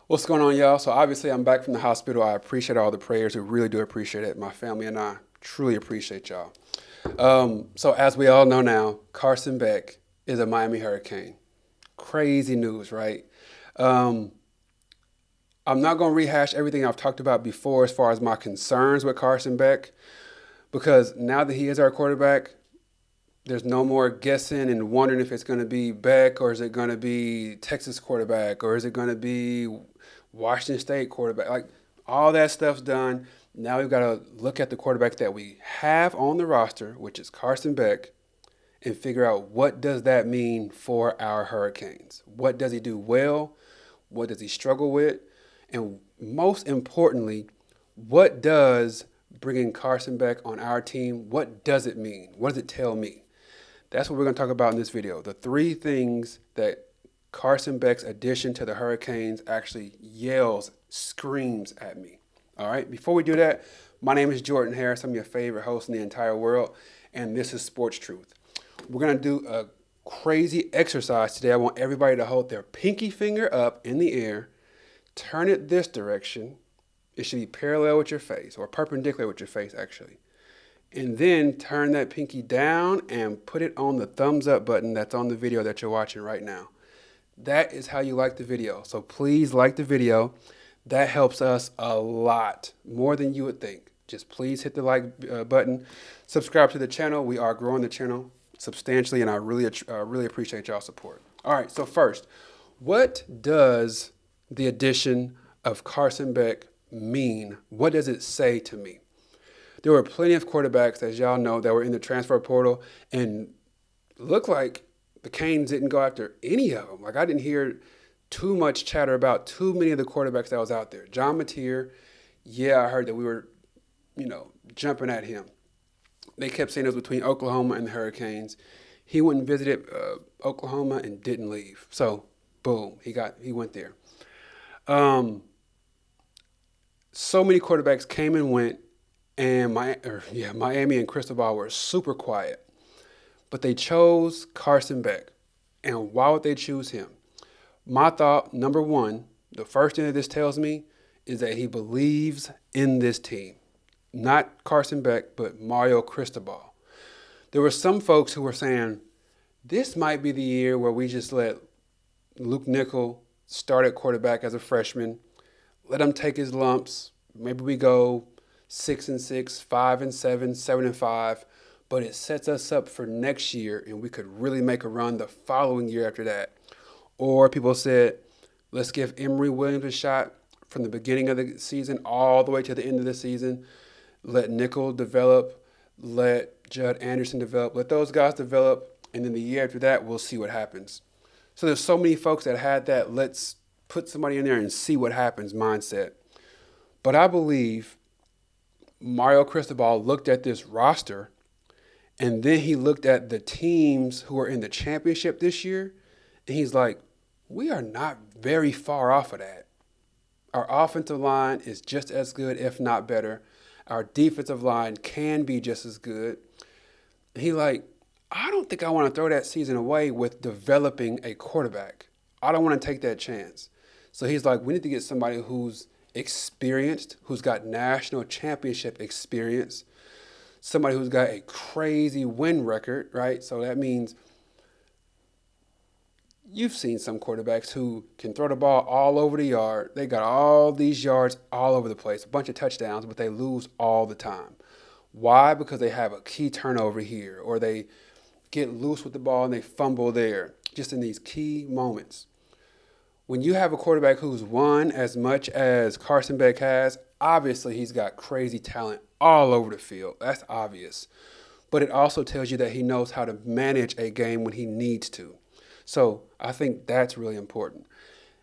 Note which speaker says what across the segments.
Speaker 1: What's going on, y'all? So obviously I'm back from the hospital. I appreciate all the prayers. We really do appreciate it. My family and I truly appreciate y'all. So as we all know now, Carson Beck is a Miami Hurricane. Crazy news, right? Um, I'm not going to rehash everything I've talked about before as far as my concerns with Carson Beck, because now that he is our quarterback, there's no more guessing and wondering if it's going to be Beck or is it going to be Texas quarterback or is it going to be Washington State quarterback. Like all that stuff's done. Now we've got to look at the quarterback that we have on the roster, which is Carson Beck, and figure out what does that mean for our Hurricanes. What does he do well? What does he struggle with? And most importantly, what does bringing Carson Beck on our team, what does it mean? What does it tell me? That's what we're going to talk about in this video. The three things that Carson Beck's addition to the Hurricanes actually yells, screams at me. All right, before we do that, my name is Jordan Harris. I'm your favorite host in the entire world, and this is Sports Truth. We're going to do a crazy exercise today. I want everybody to hold their pinky finger up in the air, turn it this direction. It should be parallel with your face, or perpendicular with your face, actually. And then turn that pinky down and put it on the thumbs up button that's on the video that you're watching right now. That is how you like the video. So please like the video. That helps us a lot, more than you would think. Just please hit the like button. Subscribe to the channel. We are growing the channel substantially, and I really appreciate y'all's support. All right, so first, what does the addition of Carson Beck mean? What does it say to me? There were plenty of quarterbacks, as y'all know, that were in the transfer portal and looked like the Canes didn't go after any of them. Like, I didn't hear too much chatter about too many of the quarterbacks that was out there. John Mateer, yeah, I heard that we were, jumping at him. They kept saying it was between Oklahoma and the Hurricanes. He went and visited Oklahoma and didn't leave. So, boom, he went there. So many quarterbacks came and went. And Miami and Cristobal were super quiet. But they chose Carson Beck. And why would they choose him? My thought, number one, the first thing that this tells me is that he believes in this team. Not Carson Beck, but Mario Cristobal. There were some folks who were saying, this might be the year where we just let Luke Nickel start at quarterback as a freshman, let him take his lumps. Maybe we go 6-6, 5-7, 7-5, but it sets us up for next year, and we could really make a run the following year after that. Or people said, let's give Emory Williams a shot from the beginning of the season all the way to the end of the season. Let Nickel develop, let Judd Anderson develop, let those guys develop, and then the year after that, we'll see what happens. So there's so many folks that had that let's put somebody in there and see what happens mindset. But I believe Mario Cristobal looked at this roster, and then he looked at the teams who are in the championship this year, and he's like, we are not very far off of that. Our offensive line is just as good, if not better. Our defensive line can be just as good. And he like, I don't think I want to throw that season away with developing a quarterback. I don't want to take that chance. So he's like, we need to get somebody who's experienced, who's got national championship experience, somebody who's got a crazy win record, right? So that means you've seen some quarterbacks who can throw the ball all over the yard. They got all these yards all over the place, a bunch of touchdowns, but they lose all the time. Why? Because they have a key turnover here, or they get loose with the ball and they fumble there, just in these key moments. When you have a quarterback who's won as much as Carson Beck has, obviously he's got crazy talent all over the field. That's obvious. But it also tells you that he knows how to manage a game when he needs to. So I think that's really important.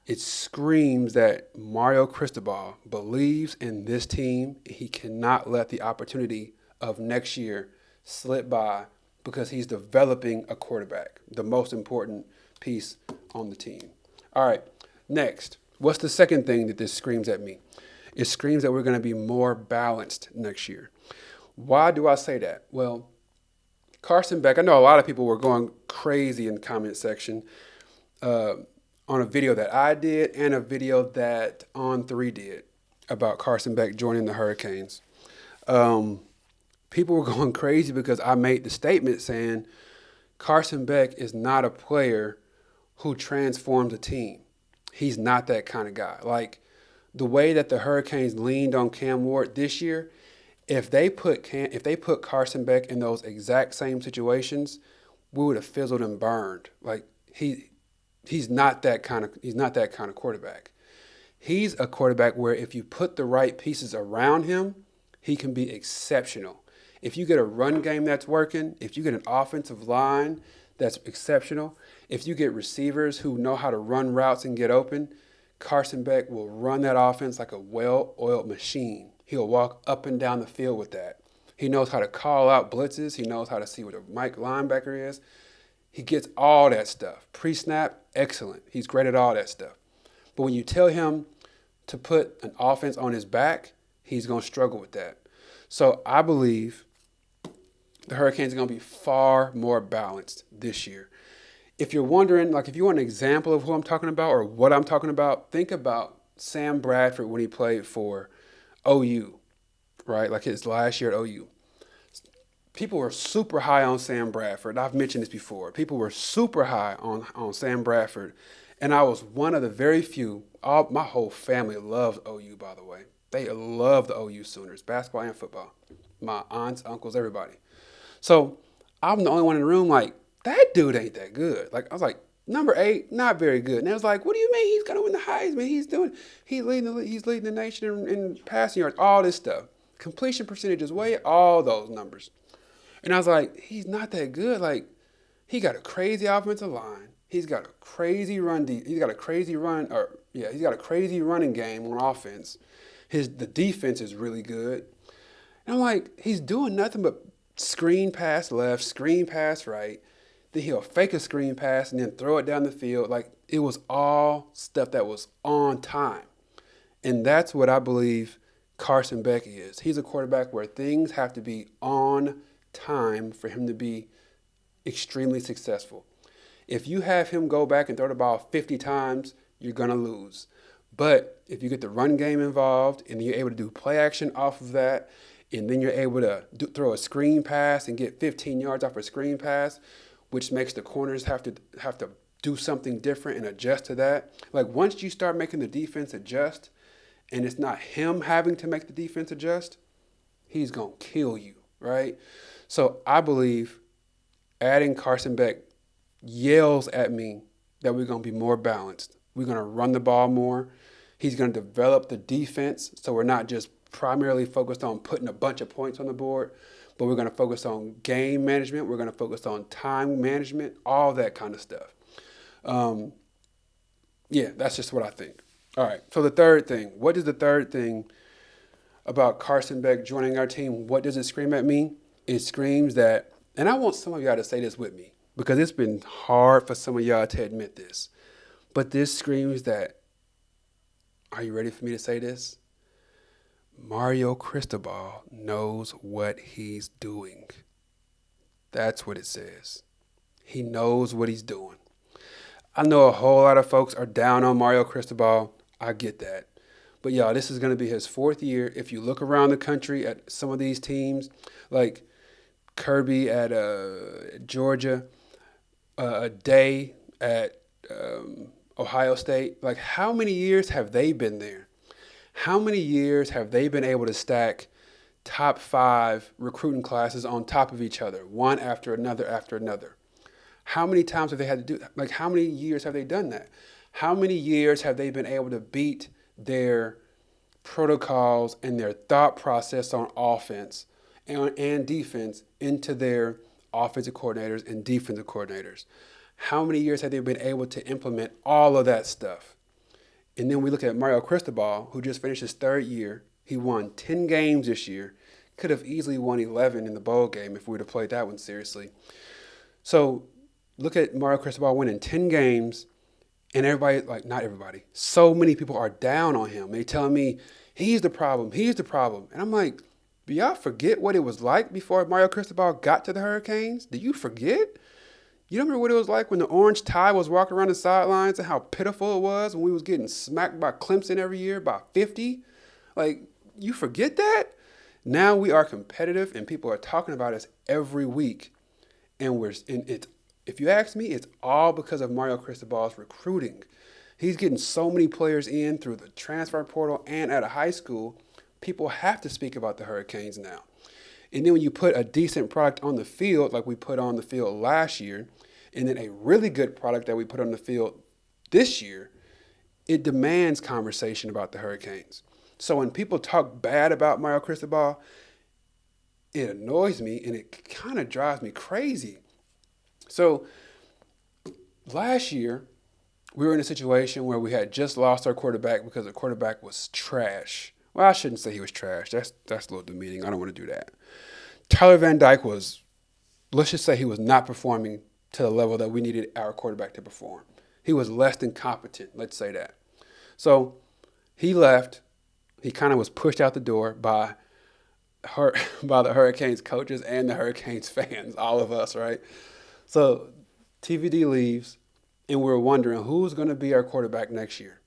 Speaker 1: It screams that Mario Cristobal believes in this team. He cannot let the opportunity of next year slip by because he's developing a quarterback, the most important piece on the team. All right. Next, what's the second thing that this screams at me? It screams that we're going to be more balanced next year. Why do I say that? Well, Carson Beck, I know a lot of people were going crazy in the comment section on on a video that I did and a video that On3 did about Carson Beck joining the Hurricanes. People were going crazy because I made the statement saying Carson Beck is not a player who transforms a team. He's not that kind of guy. Like the way that the Hurricanes leaned on Cam Ward this year, if they put Carson Beck in those exact same situations, we would have fizzled and burned. Like he's not that kind of quarterback. He's a quarterback where if you put the right pieces around him, he can be exceptional. If you get a run game that's working, if you get an offensive line that's exceptional, if you get receivers who know how to run routes and get open, Carson Beck will run that offense like a well-oiled machine. He'll walk up and down the field with that. He knows how to call out blitzes. He knows how to see what a Mike linebacker is. He gets all that stuff. Pre-snap, excellent. He's great at all that stuff. But when you tell him to put an offense on his back, he's going to struggle with that. So I believe the Hurricanes are going to be far more balanced this year. If you're wondering, like if you want an example of who I'm talking about or what I'm talking about, think about Sam Bradford when he played for OU, right? Like his last year at OU. People were super high on Sam Bradford. I've mentioned this before. People were super high on Sam Bradford. And I was one of the very few. My whole family loves OU, by the way. They love the OU Sooners, basketball and football. My aunts, uncles, everybody. So I'm the only one in the room like, that dude ain't that good. Like I was like, number 8, not very good. And I was like, what do you mean he's gonna win the Heisman? He's leading the nation in passing yards, all this stuff. Completion percentage is way, all those numbers. And I was like, he's not that good. Like, he got a crazy offensive line. He's got a crazy he's got a crazy running game on offense. The defense is really good. And I'm like, he's doing nothing but screen pass left, screen pass right. Then he'll fake a screen pass and then throw it down the field. Like, it was all stuff that was on time. And that's what I believe Carson Beck is. He's a quarterback where things have to be on time for him to be extremely successful. If you have him go back and throw the ball 50 times, you're going to lose. But if you get the run game involved and you're able to do play action off of that, and then you're able to throw a screen pass and get 15 yards off a screen pass, which makes the corners have to do something different and adjust to that. Like once you start making the defense adjust, and it's not him having to make the defense adjust, he's going to kill you, right? So I believe adding Carson Beck yells at me that we're going to be more balanced. We're going to run the ball more. He's going to develop the defense so we're not just primarily focused on putting a bunch of points on the board, but we're going to focus on game management. We're going to focus on time management, all that kind of stuff. That's just what I think. All right, so the third thing. What is the third thing about Carson Beck joining our team? What does it scream at me? It screams that, and I want some of y'all to say this with me because it's been hard for some of y'all to admit this, but this screams that, are you ready for me to say this? Mario Cristobal knows what he's doing. That's what it says. He knows what he's doing. I know a whole lot of folks are down on Mario Cristobal. I get that. But y'all, this is going to be his 4th year. If you look around the country at some of these teams, like Kirby at Georgia, Day at Ohio State, like how many years have they been there? How many years have they been able to stack top 5 recruiting classes on top of each other, one after another after another? How many times have they had to do that? Like, how many years have they done that? How many years have they been able to beat their protocols and their thought process on offense and defense into their offensive coordinators and defensive coordinators? How many years have they been able to implement all of that stuff? And then we look at Mario Cristobal, who just finished his 3rd year. He won 10 games this year. Could have easily won 11 in the bowl game if we would have played that one seriously. So look at Mario Cristobal winning 10 games, and everybody, like not everybody, so many people are down on him. They telling me, he's the problem. And I'm like, do y'all forget what it was like before Mario Cristobal got to the Hurricanes? Do you forget? You don't remember what it was like when the Orange Tide was walking around the sidelines and how pitiful it was when we was getting smacked by Clemson every year by 50? Like, you forget that? Now we are competitive and people are talking about us every week. And if you ask me, it's all because of Mario Cristobal's recruiting. He's getting so many players in through the transfer portal and at a high school. People have to speak about the Hurricanes now. And then when you put a decent product on the field, like we put on the field last year, and then a really good product that we put on the field this year, it demands conversation about the Hurricanes. So when people talk bad about Mario Cristobal, it annoys me and it kind of drives me crazy. So last year, we were in a situation where we had just lost our quarterback because the quarterback was trash. Well, I shouldn't say he was trash. That's a little demeaning. I don't want to do that. Tyler Van Dyke let's just say he was not performing to the level that we needed our quarterback to perform. He was less than competent, let's say that. So he left. He kind of was pushed out the door by the Hurricanes coaches and the Hurricanes fans, all of us, right? So TVD leaves, and we're wondering who's going to be our quarterback next year.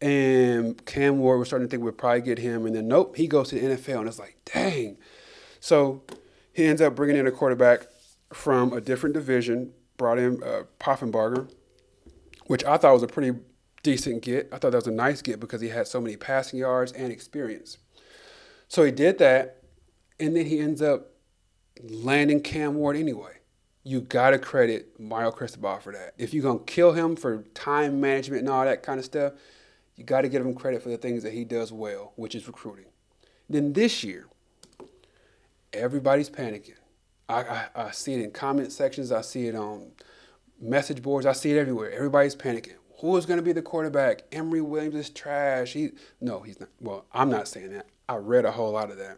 Speaker 1: And Cam Ward, we're starting to think we'll probably get him. And then, nope, he goes to the NFL, and it's like, dang. So he ends up bringing in a quarterback from a different division, brought in Poffenbarger, which I thought was a pretty decent get. I thought that was a nice get because he had so many passing yards and experience. So he did that, and then he ends up landing Cam Ward anyway. You got to credit Mario Cristobal for that. If you're going to kill him for time management and all that kind of stuff, you got to give him credit for the things that he does well, which is recruiting. Then this year, everybody's panicking. I see it in comment sections. I see it on message boards. I see it everywhere. Everybody's panicking. Who is going to be the quarterback? Emory Williams is trash. No, he's not. Well, I'm not saying that. I read a whole lot of that.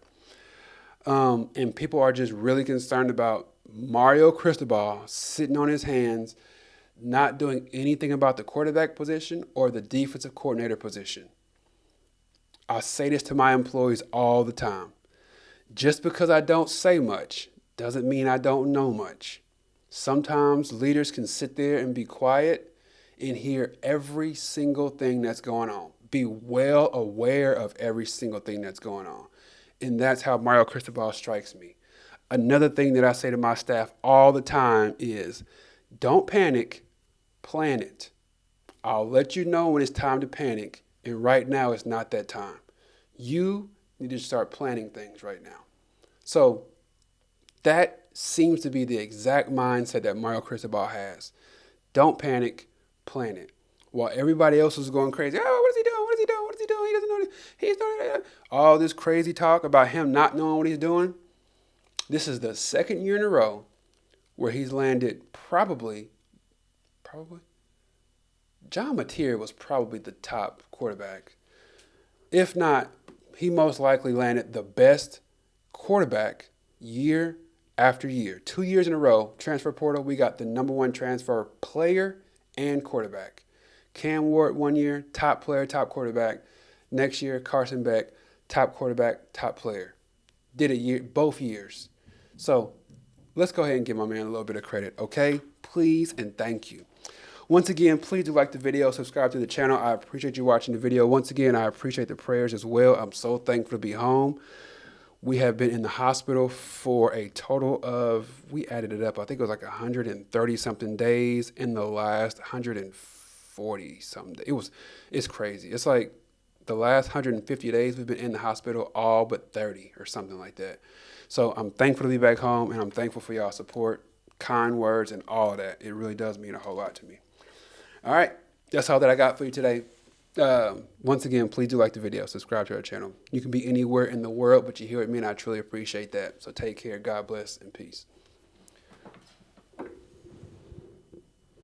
Speaker 1: And people are just really concerned about Mario Cristobal sitting on his hands, not doing anything about the quarterback position or the defensive coordinator position. I say this to my employees all the time. Just because I don't say much doesn't mean I don't know much. Sometimes leaders can sit there and be quiet and hear every single thing that's going on. Be well aware of every single thing that's going on. And that's how Mario Cristobal strikes me. Another thing that I say to my staff all the time is, don't panic, plan it. I'll let you know when it's time to panic, and right now it's not that time. You need to start planning things right now. So that seems to be the exact mindset that Mario Cristobal has. Don't panic, plan it. While everybody else is going crazy, oh, what is he doing? What is he doing? What is he doing? He doesn't know this. He's doing that. All this crazy talk about him not knowing what he's doing. This is the second year in a row where he's landed probably, John Mateer was probably the top quarterback. If not, he most likely landed the best quarterback year after year. 2 years in a row, transfer portal, we got the number one transfer player and quarterback. Cam Ward 1 year, top player, top quarterback. Next year, Carson Beck, top quarterback, top player. Did it both years. So let's go ahead and give my man a little bit of credit, okay? Please and thank you. Once again, please do like the video, subscribe to the channel. I appreciate you watching the video. Once again, I appreciate the prayers as well. I'm so thankful to be home. We have been in the hospital for a total of, we added it up, I think it was like 130-something days in the last 140-something days. It's crazy. It's like the last 150 days we've been in the hospital, all but 30 or something like that. So I'm thankful to be back home, and I'm thankful for y'all's support, kind words, and all of that. It really does mean a whole lot to me. All right, that's all that I got for you today. Once again, please do like the video, subscribe to our channel. You can be anywhere in the world, but you're here with me, and I truly appreciate that. So take care, God bless, and peace.